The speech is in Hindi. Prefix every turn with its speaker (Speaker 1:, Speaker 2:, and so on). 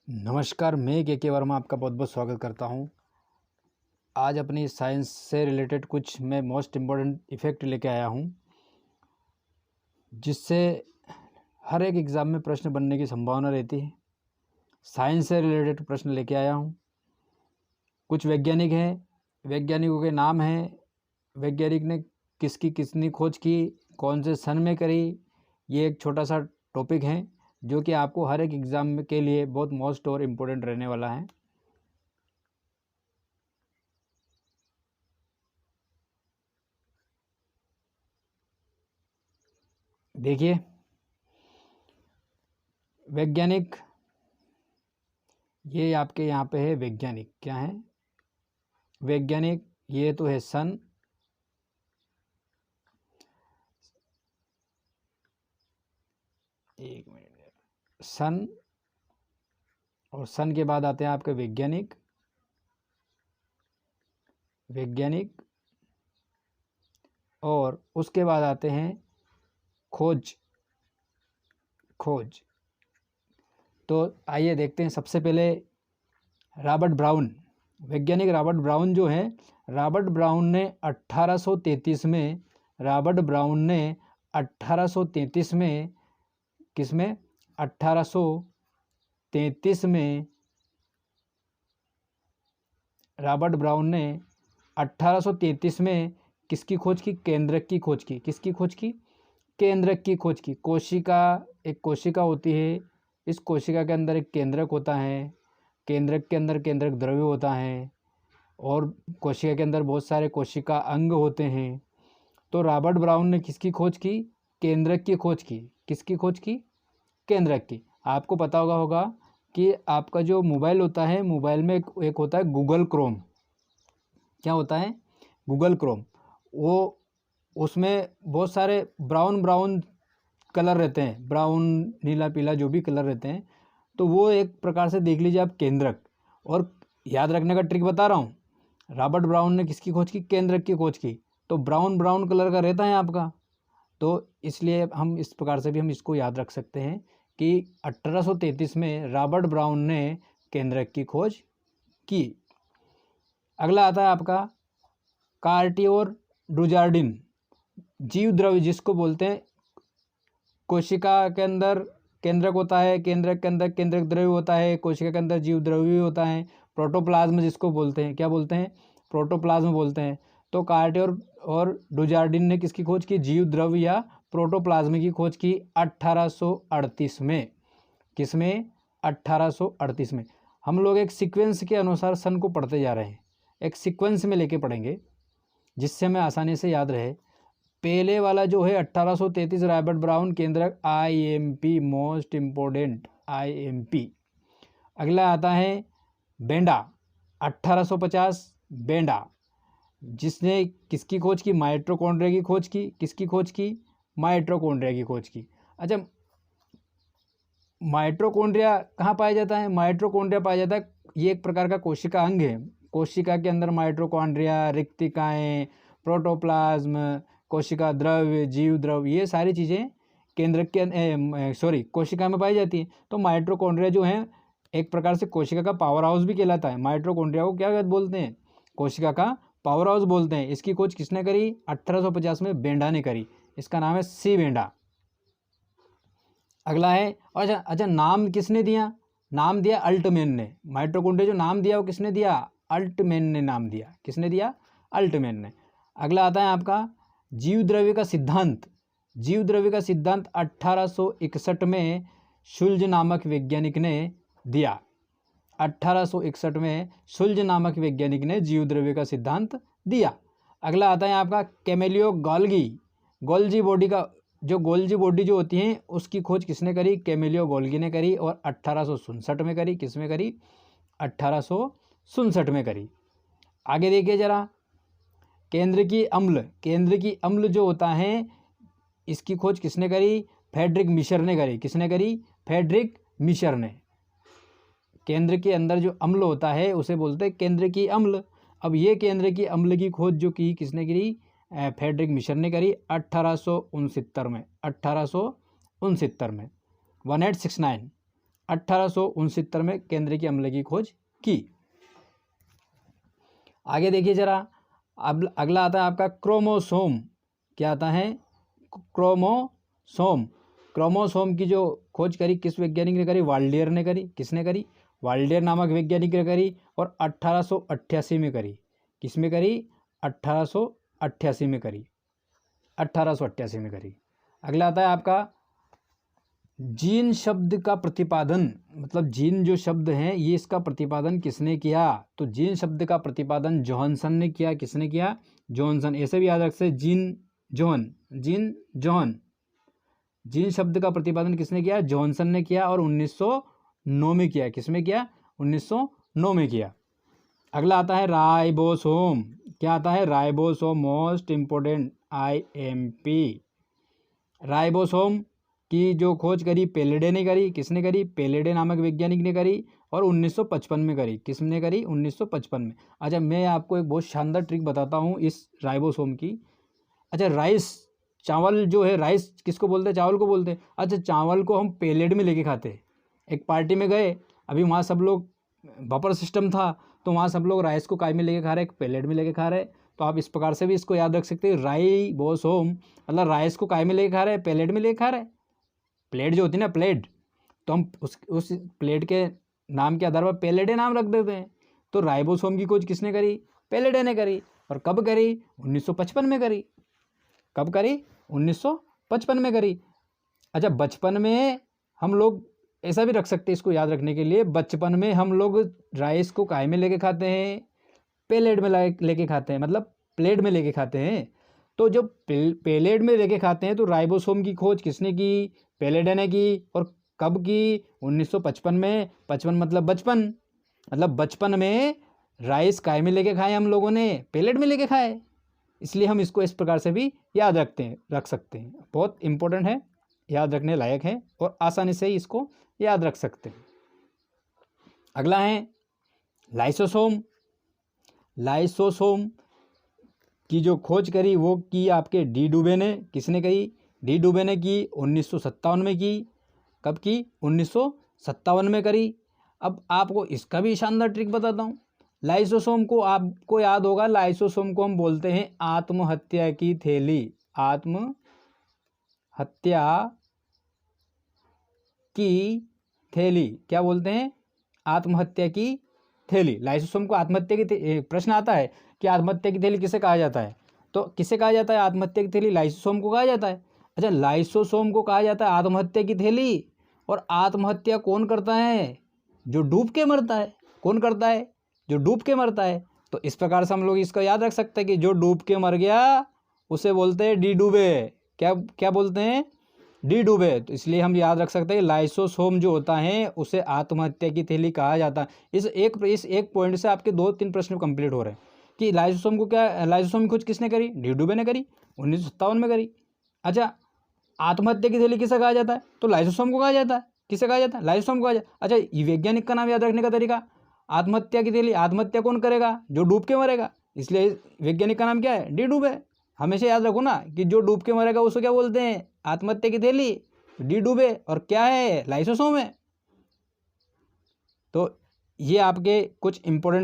Speaker 1: नमस्कार, मैं के वर्मा आपका बहुत बहुत स्वागत करता हूं। आज अपनी साइंस से रिलेटेड कुछ मैं मोस्ट इम्पोर्टेंट इफ़ेक्ट लेके आया हूं, जिससे हर एक एग्ज़ाम में प्रश्न बनने की संभावना रहती है। साइंस से रिलेटेड प्रश्न लेके आया हूं। कुछ वैज्ञानिक हैं, वैज्ञानिकों के नाम हैं, वैज्ञानिक ने किसनी खोज की, कौन से सन में करी। ये एक छोटा सा टॉपिक है जो कि आपको हर एक एग्ज़ाम के लिए बहुत मोस्ट और इम्पोर्टेंट रहने वाला है। देखिए, वैज्ञानिक, ये आपके यहाँ पे है वैज्ञानिक। क्या है? वैज्ञानिक। ये तो है सन, एक मिनट, सन, और सन के बाद आते हैं आपके वैज्ञानिक, वैज्ञानिक, और उसके बाद आते हैं खोज, खोज। तो आइए देखते हैं। सबसे पहले रॉबर्ट ब्राउन, वैज्ञानिक रॉबर्ट ब्राउन जो है, रॉबर्ट ब्राउन ने 1833 में, रॉबर्ट ब्राउन ने 1833 में, किसमें? 1833 में रॉबर्ट ब्राउन ने 1833 में किसकी खोज की? केंद्रक की खोज की। किसकी खोज की? केंद्रक की खोज की। कोशिका, एक कोशिका होती है, इस कोशिका के अंदर एक केंद्रक होता है, केंद्रक के अंदर केंद्रक द्रव्य होता है, और कोशिका के अंदर बहुत सारे कोशिका अंग होते हैं। तो रॉबर्ट ब्राउन ने किसकी खोज की? केंद्रक की खोज की। किसकी खोज की? केंद्रक की। आपको पता होगा कि आपका जो मोबाइल होता है, मोबाइल में एक होता है गूगल क्रोम। क्या होता है? Google Chrome. वो, उसमें बहुत सारे ब्राउन ब्राउन कलर रहते हैं, ब्राउन, नीला, पीला, जो भी कलर रहते हैं। तो वो एक प्रकार से देख लीजिए आप केंद्रक। और याद रखने का ट्रिक बता रहा हूँ, रॉबर्ट ब्राउन ने किसकी खोज की? केंद्रक की खोज की। तो ब्राउन ब्राउन कलर का रहता है आपका, तो इसलिए हम इस प्रकार से भी हम इसको याद रख सकते हैं कि 1833 में रॉबर्ट ब्राउन ने केंद्रक की खोज की। अगला आता है आपका कार्टी और डुजार्डिन, जीव द्रव्य जिसको बोलते हैं। कोशिका के अंदर केंद्रक होता है, केंद्रक के अंदर केंद्रक द्रव्य होता है, कोशिका के अंदर जीव द्रव्य भी होता है। प्रोटोप्लाज्म जिसको बोलते हैं, क्या बोलते हैं? प्रोटोप्लाज्म बोलते हैं। तो कार्टे और डुजार्डिन ने किसकी खोज की? जीव द्रव्य या प्रोटोप्लाज्म की खोज की 1838 में। किसमें? 1838 में। हम लोग एक सीक्वेंस के अनुसार सन को पढ़ते जा रहे हैं, एक सीक्वेंस में लेके पढ़ेंगे जिससे हमें आसानी से याद रहे। पहले वाला जो है 1833 रॉबर्ट ब्राउन केंद्रक, IMP, मोस्ट इम्पोर्टेंट IMP। अगला आता है बेंडा, 1850 बेंडा, जिसने किसकी खोज की? माइटोकॉन्ड्रिया की खोज की। किसकी खोज की? माइटोकॉन्ड्रिया की खोज की। अच्छा, माइटोकॉन्ड्रिया कहाँ पाया जाता है? माइटोकॉन्ड्रिया पाया जाता है, ये एक प्रकार का कोशिका अंग है। कोशिका के अंदर माइटोकॉन्ड्रिया, रिक्तिकाएँ, प्रोटोप्लाज्म, कोशिका द्रव्य, जीव द्रव्य, ये सारी चीज़ें केंद्रक के कोशिका में पाई जाती हैं। तो माइटोकॉन्ड्रिया जो है एक प्रकार से कोशिका का पावर हाउस भी कहलाता है। माइटोकॉन्ड्रिया को क्या बोलते हैं? कोशिका का पावर हाउस बोलते हैं। इसकी खोज किसने करी? 1850 में बेंडा ने करी। इसका नाम है सी बेंडा। अगला है, अच्छा, नाम किसने दिया? नाम दिया अल्टमैन ने। माइटोकॉन्ड्रिया जो नाम दिया वो किसने दिया? अल्टमैन ने नाम दिया। किसने दिया? अल्टमैन ने। अगला आता है आपका जीव द्रव्य का सिद्धांत। जीव द्रव्य का सिद्धांत 1861 में शुल्ज नामक वैज्ञानिक ने दिया। 1861 में शुल्ज नामक वैज्ञानिक ने जीव द्रव्य का सिद्धांत दिया। अगला आता है आपका कैमेलियो गोल्गी, गोल्जी बॉडी का, जो गोल्जी बॉडी जो होती है उसकी खोज किसने करी? कैमेलियो गोल्गी ने करी, और 1867 में करी। किस में करी? 1867 में करी। आगे देखिए जरा, केंद्र की अम्ल, केंद्र की अम्ल जो होता है इसकी खोज किसने करी? फ्रेडरिक मिशर ने करी। किसने करी? फ्रेडरिक मिशर ने। केंद्र के अंदर जो अम्ल होता है उसे बोलते हैं केंद्र की अम्ल। अब ये केंद्र की अम्ल की खोज जो की किसने करी? फ्रेडरिक मिशर ने करी 1869 में। 1869 में 1869। 1869 में केंद्रकीय अम्ल की खोज की। आगे देखिए जरा, अब अगला आता है आपका क्रोमोसोम। क्या आता है? क्रोमोसोम। क्रोमोसोम की जो खोज करी किस वैज्ञानिक ने करी? वाल्डियर ने करी। किसने करी? वाल्डियर नामक वैज्ञानिक ने करी और 1888 में करी। किस में करी? 1888 में करी। 1888 में करी। अगला आता है आपका जीन शब्द का प्रतिपादन, मतलब जीन जो शब्द हैं ये इसका प्रतिपादन किसने किया? तो जीन शब्द का प्रतिपादन जॉनसन ने किया। किसने किया? जॉनसन। ऐसे भी याद रख सकते, जीन जॉन। जीन शब्द का प्रतिपादन किसने किया? जॉनसन ने किया और 1909 में किया। किसमें किया? 1909 में किया। अगला आता है राइबोसोम। क्या आता है? Ribosome, most important, IMP। Ribosome की जो खोज करी पेलेडे ने करी। किसने करी? पेलेडे नामक वैज्ञानिक ने करी और 1955 में करी। किसने करी? 1955 में। अच्छा, मैं आपको एक बहुत शानदार ट्रिक बताता हूँ इस राइबोसोम की। अच्छा, राइस, चावल जो है, राइस किसको बोलते हैं? चावल को बोलते हैं। अच्छा, चावल को हम पेलेट में लेके खाते हैं। एक पार्टी में गए, अभी वहाँ सब लोग बफर सिस्टम था, तो वहाँ सब लोग राइस को काय में लेके खा रहे, एक पेलेट में लेके खा रहे। तो आप इस प्रकार से भी इसको याद रख सकते हैं, राइबोसोम मतलब राइस को काय में लेके खा रहे, पेलेट में लेके खा रहे। प्लेट जो होती है ना, प्लेट, तो हम उस प्लेट के नाम के आधार पर पेलेडे नाम रख देते हैं। तो राइबोसोम की खोज किसने करी? पेलेडे ने करी। और कब करी? 1955 में करी। कब करी? 1955 में करी। अच्छा, बचपन में हम लोग ऐसा भी रख सकते हैं इसको याद रखने के लिए, बचपन में हम लोग राइस को काय में लेके खाते हैं? पेलेट में लेके खाते हैं, मतलब प्लेट में लेके खाते हैं। तो जब पेलेट में लेके खाते हैं तो राइबोसोम की खोज किसने की? पेलेडे ने की। और कब की? 1955 में। 55 मतलब बचपन, मतलब बचपन में राइस काय में लेके खाए हम लोगों ने? पेलेट में लेके खाए। इसलिए हम इसको इस प्रकार से भी याद रख सकते हैं। बहुत इंपॉर्टेंट है, याद रखने लायक है और आसानी से ही इसको याद रख सकते हैं। अगला है लाइसोसोम। लाइसोसोम की जो खोज करी वो की आपके डी डुबे ने। किसने करी? डी डुबे ने की। 1957 में की। कब की? 1957 में करी। अब आपको इसका भी शानदार ट्रिक बताता हूँ। लाइसोसोम को आपको याद होगा, लाइसोसोम को हम बोलते हैं आत्महत्या की थैली। आत्महत्या की थैली। क्या बोलते हैं? आत्महत्या की थैली। लाइसोसोम को आत्महत्या की प्रश्न आता है कि आत्महत्या की थैली किसे कहा जाता है? तो किसे कहा जाता है आत्महत्या की थैली? लाइसोसोम को कहा जाता है। अच्छा, लाइसोसोम को कहा जाता है आत्महत्या की थैली। और आत्महत्या कौन करता है? जो डूब के मरता है। कौन करता है? जो डूब के मरता है। तो इस प्रकार से हम लोग इसको याद रख सकते हैं कि जो डूब के मर गया उसे बोलते हैं डी डूबे। क्या बोलते हैं? डी डूबे। तो इसलिए हम याद रख सकते हैं कि लाइसोसोम जो होता है उसे आत्महत्या की थैली कहा जाता है। इस एक पॉइंट से आपके 2-3 प्रश्न कंप्लीट हो रहे हैं कि लाइसोसोम की खोज किसने करी? डी डूबे ने करी, 1957 में करी। अच्छा, आत्महत्या की थैली किसे कहा जाता है? तो लाइसोसोम को कहा जाता है। किसे कहा जाता है? लाइसोसोम को कहा जाता है। अच्छा, ये वैज्ञानिक का नाम याद रखने का तरीका, आत्महत्या की थैली। आत्महत्या कौन करेगा? जो डूब के मरेगा। इसलिए वैज्ञानिक का नाम क्या है? डी डूबे। हमेशा याद रखो ना कि जो डूब के मरेगा उसको क्या बोलते हैं? आत्महत्या की थैली, डी डूबे। और क्या है? लाइसोसोम है। तो ये आपके कुछ इंपॉर्टेंट